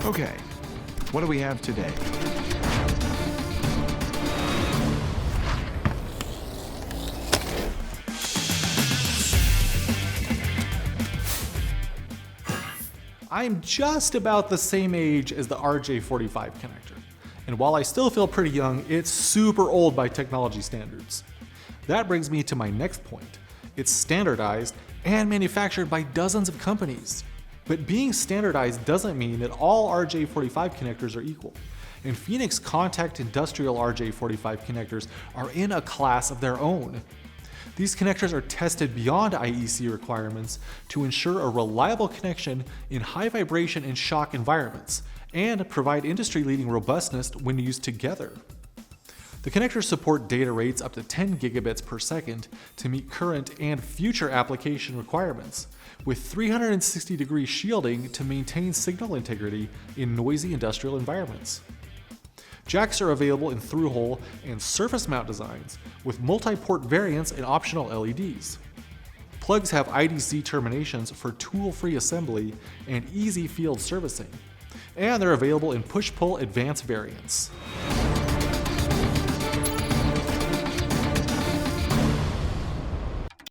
Okay, what do we have today? I'm just about the same age as the RJ45 connector, and while I still feel pretty young, it's super old by technology standards. That brings me to my next point. It's standardized and manufactured by dozens of companies. But being standardized doesn't mean that all RJ45 connectors are equal. And Phoenix Contact Industrial RJ45 connectors are in a class of their own. These connectors are tested beyond IEC requirements to ensure a reliable connection in high vibration and shock environments, and provide industry-leading robustness when used together. The connectors support data rates up to 10 gigabits per second to meet current and future application requirements, with 360-degree shielding to maintain signal integrity in noisy industrial environments. Jacks are available in through-hole and surface mount designs, with multi-port variants and optional LEDs. Plugs have IDC terminations for tool-free assembly and easy field servicing, and they're available in push-pull advanced variants.